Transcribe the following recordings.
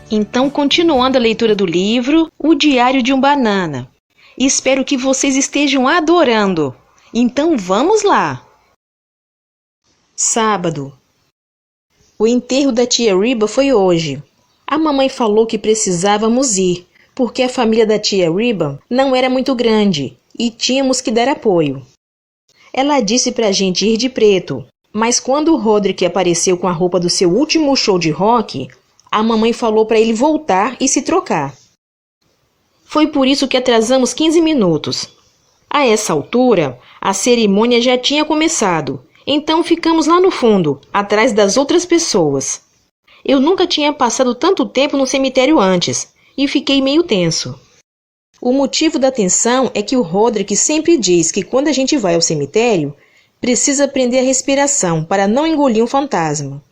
Então, continuando a leitura do livro, O Diário de um Banana. Espero que vocês estejam adorando. Então, vamos lá! Sábado. O enterro da tia Reba foi hoje. A mamãe falou que precisávamos ir, porque a família da tia Reba não era muito grande e tínhamos que dar apoio. Ela disse pra gente ir de preto, mas quando o Roderick apareceu com a roupa do seu último show de rock, a mamãe falou para ele voltar e se trocar. Foi por isso que atrasamos 15 minutos. A essa altura, a cerimônia já tinha começado, então ficamos lá no fundo, atrás das outras pessoas. Eu nunca tinha passado tanto tempo no cemitério antes e fiquei meio tenso. O motivo da tensão é que o Roderick sempre diz que quando a gente vai ao cemitério, precisa prender a respiração para não engolir um fantasma.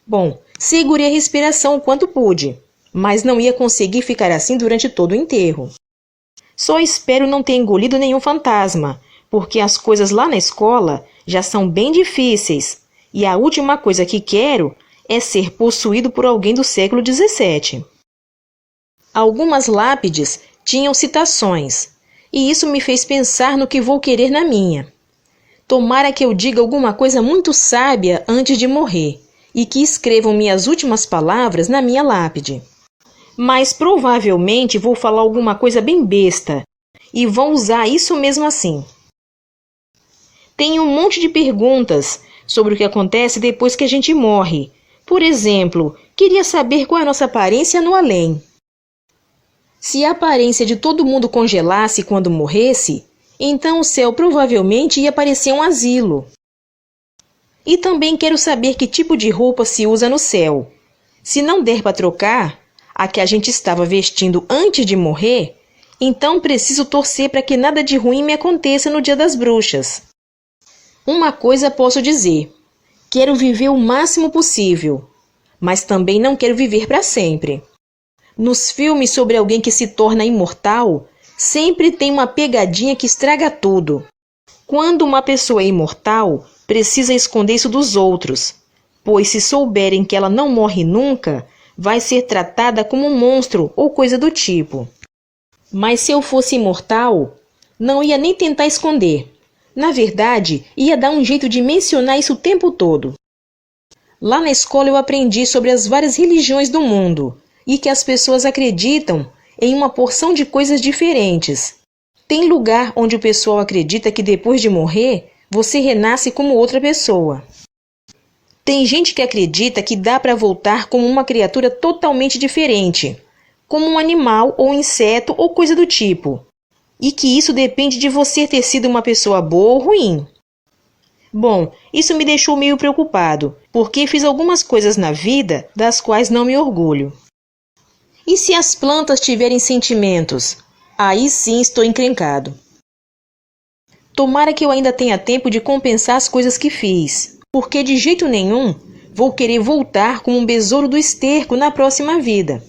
Bom, segurei a respiração o quanto pude, mas não ia conseguir ficar assim durante todo o enterro. Só espero não ter engolido nenhum fantasma, porque as coisas lá na escola já são bem difíceis, e a última coisa que quero é ser possuído por alguém do século XVII. Algumas lápides tinham citações, e isso me fez pensar no que vou querer na minha. Tomara que eu diga alguma coisa muito sábia antes de morrer, e que escrevam minhas últimas palavras na minha lápide. Mas provavelmente vou falar alguma coisa bem besta, e vão usar isso mesmo assim. Tem um monte de perguntas sobre o que acontece depois que a gente morre. Por exemplo, queria saber qual é a nossa aparência no além. Se a aparência de todo mundo congelasse quando morresse, então o céu provavelmente ia parecer um asilo. E também quero saber que tipo de roupa se usa no céu. Se não der para trocar a que a gente estava vestindo antes de morrer, então preciso torcer para que nada de ruim me aconteça no Dia das Bruxas. Uma coisa posso dizer: quero viver o máximo possível, mas também não quero viver para sempre. Nos filmes sobre alguém que se torna imortal, sempre tem uma pegadinha que estraga tudo. Quando uma pessoa é imortal, precisa esconder isso dos outros, pois se souberem que ela não morre nunca, vai ser tratada como um monstro ou coisa do tipo. Mas se eu fosse imortal, não ia nem tentar esconder. Na verdade, ia dar um jeito de mencionar isso o tempo todo. Lá na escola eu aprendi sobre as várias religiões do mundo e que as pessoas acreditam em uma porção de coisas diferentes. Tem lugar onde o pessoal acredita que depois de morrer, você renasce como outra pessoa. Tem gente que acredita que dá para voltar como uma criatura totalmente diferente, como um animal ou inseto ou coisa do tipo, e que isso depende de você ter sido uma pessoa boa ou ruim. Bom, isso me deixou meio preocupado, porque fiz algumas coisas na vida das quais não me orgulho. E se as plantas tiverem sentimentos? Aí sim estou encrencado. Tomara que eu ainda tenha tempo de compensar as coisas que fiz, porque de jeito nenhum vou querer voltar como um besouro do esterco na próxima vida.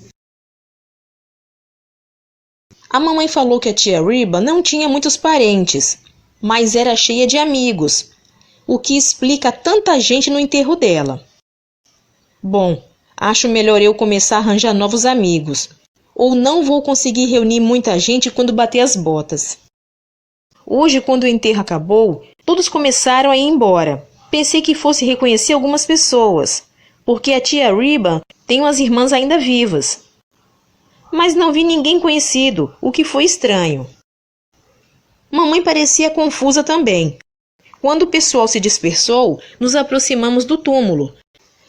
A mamãe falou que a tia Reba não tinha muitos parentes, mas era cheia de amigos, o que explica tanta gente no enterro dela. Bom, acho melhor eu começar a arranjar novos amigos, ou não vou conseguir reunir muita gente quando bater as botas. Hoje, quando o enterro acabou, todos começaram a ir embora. Pensei que fosse reconhecer algumas pessoas, porque a tia Reba tem umas irmãs ainda vivas. Mas não vi ninguém conhecido, o que foi estranho. Mamãe parecia confusa também. Quando o pessoal se dispersou, nos aproximamos do túmulo,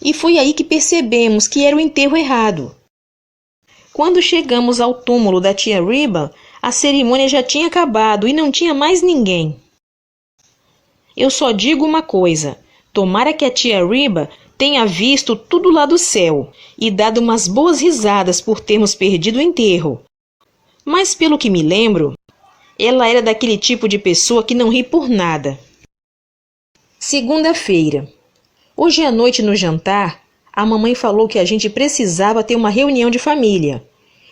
e foi aí que percebemos que era o enterro errado. Quando chegamos ao túmulo da tia Reba, a cerimônia já tinha acabado e não tinha mais ninguém. Eu só digo uma coisa: tomara que a tia Reba tenha visto tudo lá do céu e dado umas boas risadas por termos perdido o enterro. Mas pelo que me lembro, ela era daquele tipo de pessoa que não ri por nada. Segunda-feira. Hoje à noite no jantar, a mamãe falou que a gente precisava ter uma reunião de família.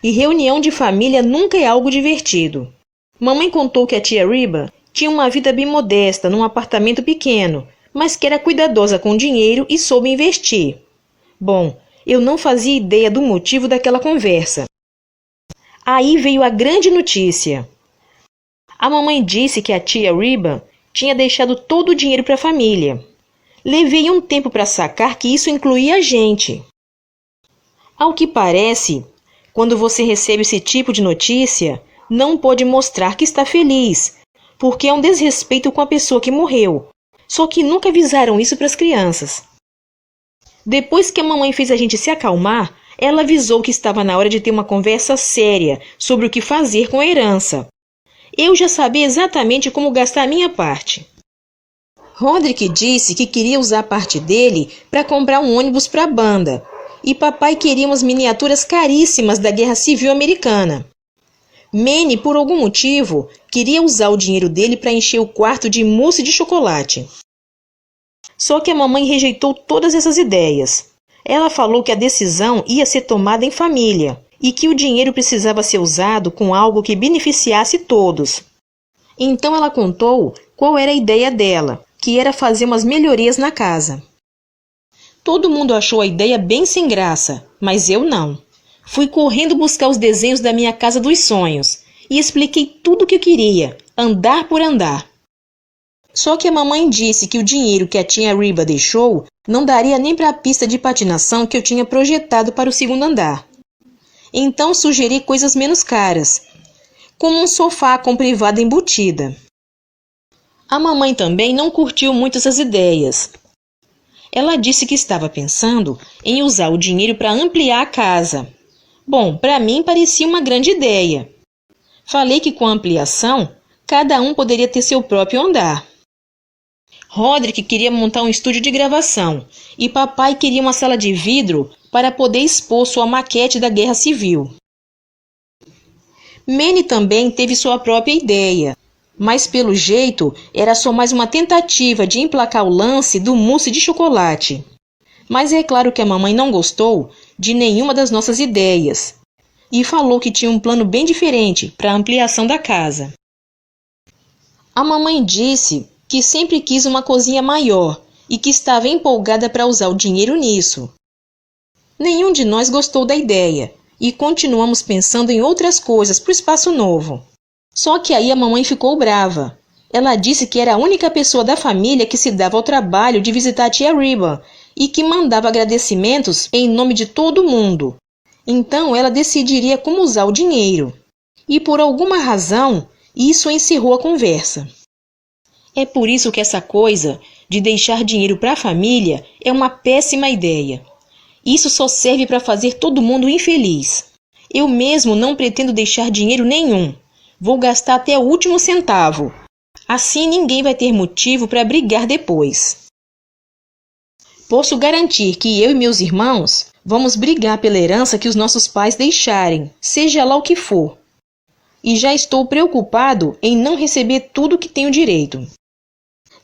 E reunião de família nunca é algo divertido. Mamãe contou que a tia Reba tinha uma vida bem modesta num apartamento pequeno, mas que era cuidadosa com dinheiro e soube investir. Bom, Eu não fazia ideia do motivo daquela conversa. Aí veio a grande notícia. A mamãe disse que a tia Reba tinha deixado todo o dinheiro para a família. Levei um tempo para sacar que isso incluía a gente. Ao que parece, quando você recebe esse tipo de notícia, não pode mostrar que está feliz, porque é um desrespeito com a pessoa que morreu. Só que nunca avisaram isso para as crianças. Depois que a mamãe fez a gente se acalmar, ela avisou que estava na hora de ter uma conversa séria sobre o que fazer com a herança. Eu já sabia exatamente como gastar a minha parte. Roderick disse que queria usar a parte dele para comprar um ônibus para a banda, e papai queria umas miniaturas caríssimas da Guerra Civil Americana. Manny, por algum motivo, queria usar o dinheiro dele para encher o quarto de mousse de chocolate. Só que a mamãe rejeitou todas essas ideias. Ela falou que a decisão ia ser tomada em família e que o dinheiro precisava ser usado com algo que beneficiasse todos. Então ela contou qual era a ideia dela, que era fazer umas melhorias na casa. Todo mundo achou a ideia bem sem graça, mas eu não. Fui correndo buscar os desenhos da minha casa dos sonhos e expliquei tudo o que eu queria, andar por andar. Só que a mamãe disse que o dinheiro que a tia Reba deixou não daria nem para a pista de patinação que eu tinha projetado para o segundo andar. Então sugeri coisas menos caras, como um sofá com privada embutida. A mamãe também não curtiu muito essas ideias. Ela disse que estava pensando em usar o dinheiro para ampliar a casa. Bom, para mim parecia uma grande ideia. Falei que com a ampliação, cada um poderia ter seu próprio andar. Roderick queria montar um estúdio de gravação e papai queria uma sala de vidro para poder expor sua maquete da Guerra Civil. Manny também teve sua própria ideia, mas pelo jeito era só mais uma tentativa de emplacar o lance do mousse de chocolate. Mas é claro que a mamãe não gostou de nenhuma das nossas ideias e falou que tinha um plano bem diferente para a ampliação da casa. A mamãe disse que sempre quis uma cozinha maior e que estava empolgada para usar o dinheiro nisso. Nenhum de nós gostou da ideia e continuamos pensando em outras coisas para o espaço novo. Só que aí a mamãe ficou brava. Ela disse que era a única pessoa da família que se dava ao trabalho de visitar a tia Reba e que mandava agradecimentos em nome de todo mundo. Então ela decidiria como usar o dinheiro. E por alguma razão, isso encerrou a conversa. É por isso que essa coisa de deixar dinheiro para a família é uma péssima ideia. Isso só serve para fazer todo mundo infeliz. Eu mesmo não pretendo deixar dinheiro nenhum. Vou gastar até o último centavo. Assim ninguém vai ter motivo para brigar depois. Posso garantir que eu e meus irmãos vamos brigar pela herança que os nossos pais deixarem, seja lá o que for. E já estou preocupado em não receber tudo que tenho direito.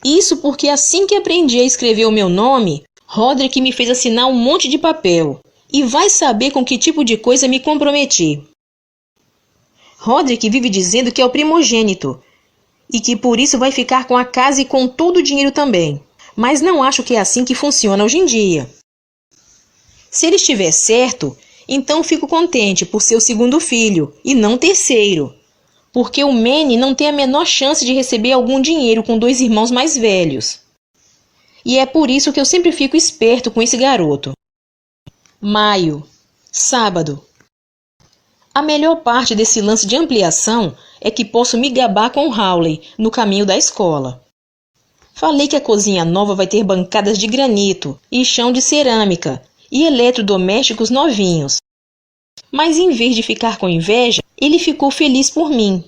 Isso porque assim que aprendi a escrever o meu nome, Roderick me fez assinar um monte de papel. E vai saber com que tipo de coisa me comprometi. Roderick vive dizendo que é o primogênito e que por isso vai ficar com a casa e com todo o dinheiro também. Mas não acho que é assim que funciona hoje em dia. Se ele estiver certo, então fico contente por ser o segundo filho e não terceiro. Porque o Manny não tem a menor chance de receber algum dinheiro com 2 irmãos mais velhos. E é por isso que eu sempre fico esperto com esse garoto. Maio, sábado. A melhor parte desse lance de ampliação é que posso me gabar com o Hawley no caminho da escola. Falei que a cozinha nova vai ter bancadas de granito e chão de cerâmica e eletrodomésticos novinhos. Mas em vez de ficar com inveja, ele ficou feliz por mim.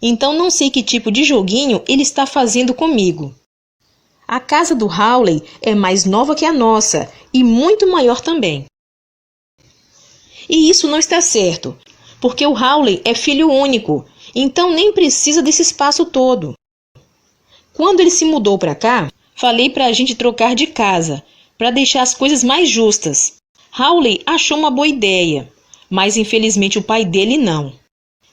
Então não sei que tipo de joguinho ele está fazendo comigo. A casa do Hawley é mais nova que a nossa e muito maior também. E isso não está certo, porque o Hawley é filho único, então nem precisa desse espaço todo. Quando ele se mudou para cá, falei para a gente trocar de casa, para deixar as coisas mais justas. Hawley achou uma boa ideia, mas infelizmente o pai dele não.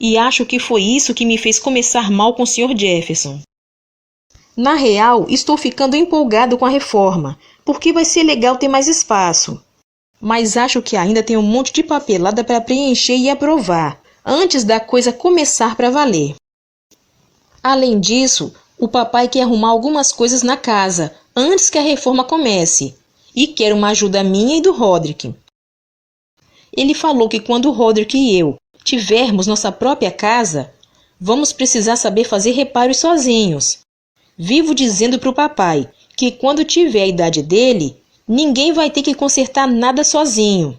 E acho que foi isso que me fez começar mal com o Sr. Jefferson. Na real, estou ficando empolgado com a reforma, porque vai ser legal ter mais espaço. mas acho que ainda tem um monte de papelada para preencher e aprovar, antes da coisa começar para valer. Além disso, o papai quer arrumar algumas coisas na casa, antes que a reforma comece, e quer uma ajuda minha e do Roderick. Ele falou que quando o Roderick e eu tivermos nossa própria casa, vamos precisar saber fazer reparos sozinhos. Vivo dizendo para o papai que quando tiver a idade dele, ninguém vai ter que consertar nada sozinho.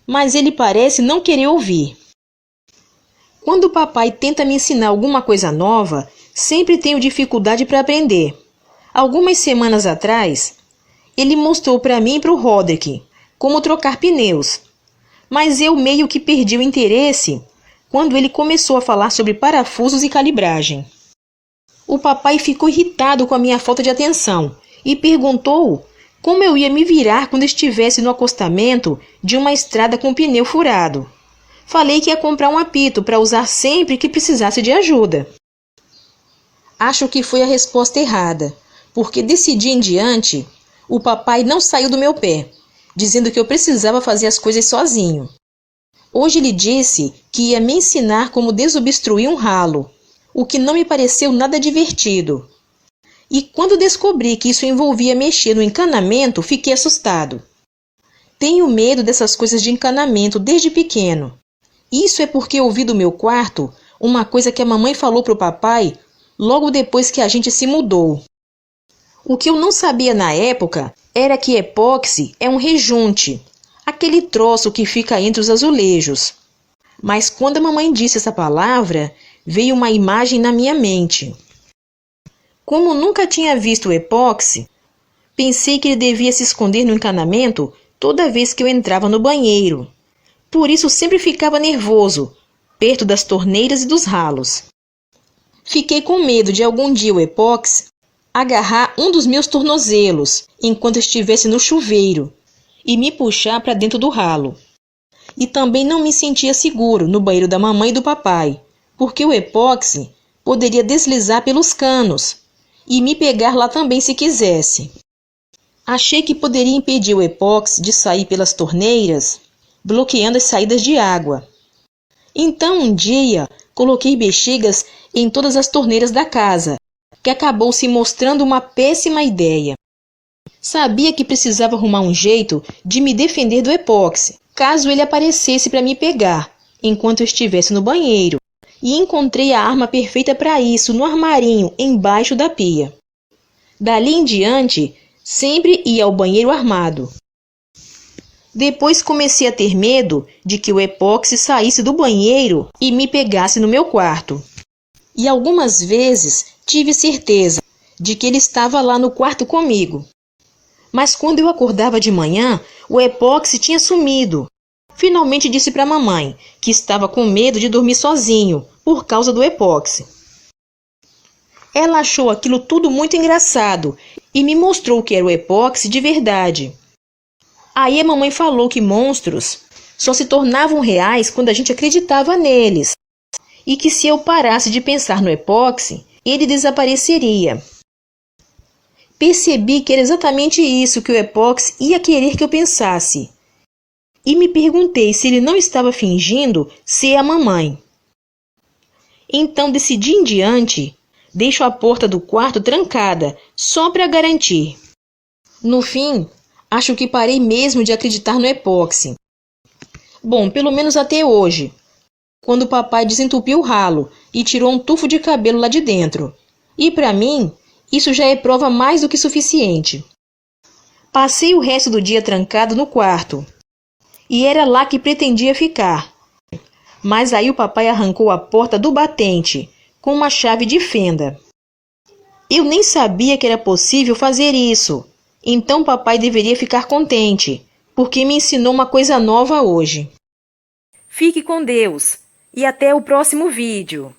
Mas ele parece não querer ouvir. Quando o papai tenta me ensinar alguma coisa nova, sempre tenho dificuldade para aprender. Algumas semanas atrás, ele mostrou para mim e para o Roderick como trocar pneus. Mas eu meio que perdi o interesse quando ele começou a falar sobre parafusos e calibragem. O papai ficou irritado com a minha falta de atenção e perguntou como eu ia me virar quando estivesse no acostamento de uma estrada com pneu furado. Falei que ia comprar um apito para usar sempre que precisasse de ajuda. Acho que foi a resposta errada, porque desse dia em diante, o papai não saiu do meu pé, dizendo que eu precisava fazer as coisas sozinho. Hoje ele disse que ia me ensinar como desobstruir um ralo, o que não me pareceu nada divertido. E quando descobri que isso envolvia mexer no encanamento, fiquei assustado. Tenho medo dessas coisas de encanamento desde pequeno. Isso é porque ouvi do meu quarto uma coisa que a mamãe falou para o papai logo depois que a gente se mudou. O que eu não sabia na época era que epóxi é um rejunte, aquele troço que fica entre os azulejos. Mas quando a mamãe disse essa palavra, veio uma imagem na minha mente. Como nunca tinha visto o epóxi, pensei que ele devia se esconder no encanamento toda vez que eu entrava no banheiro. Por isso sempre ficava nervoso, perto das torneiras e dos ralos. Fiquei com medo de algum dia o epóxi agarrar um dos meus tornozelos enquanto estivesse no chuveiro e me puxar para dentro do ralo. E também não me sentia seguro no banheiro da mamãe e do papai, porque o epóxi poderia deslizar pelos canos e me pegar lá também se quisesse. Achei que poderia impedir o epóxi de sair pelas torneiras, bloqueando as saídas de água. Então, um dia, coloquei bexigas em todas as torneiras da casa, que acabou se mostrando uma péssima ideia. Sabia que precisava arrumar um jeito de me defender do epóxi, caso ele aparecesse para me pegar, enquanto eu estivesse no banheiro, e encontrei a arma perfeita para isso no armarinho embaixo da pia. Dali em diante, sempre ia ao banheiro armado. Depois comecei a ter medo de que o epóxi saísse do banheiro e me pegasse no meu quarto. E algumas vezes tive certeza de que ele estava lá no quarto comigo. Mas quando eu acordava de manhã, o epóxi tinha sumido. Finalmente disse para a mamãe que estava com medo de dormir sozinho por causa do epóxi. Ela achou aquilo tudo muito engraçado e me mostrou que era o epóxi de verdade. Aí a mamãe falou que monstros só se tornavam reais quando a gente acreditava neles, e que se eu parasse de pensar no epóxi, ele desapareceria. Percebi que era exatamente isso que o epóxi ia querer que eu pensasse, e me perguntei se ele não estava fingindo ser a mamãe. Então, desse dia em diante, deixo a porta do quarto trancada, só para garantir. No fim, acho que parei mesmo de acreditar no epóxi. Bom, pelo menos até hoje, quando o papai desentupiu o ralo e tirou um tufo de cabelo lá de dentro. E para mim, isso já é prova mais do que suficiente. Passei o resto do dia trancado no quarto. E era lá que pretendia ficar. Mas aí o papai arrancou a porta do batente com uma chave de fenda. Eu nem sabia que era possível fazer isso. Então papai deveria ficar contente, porque me ensinou uma coisa nova hoje. Fique com Deus e até o próximo vídeo.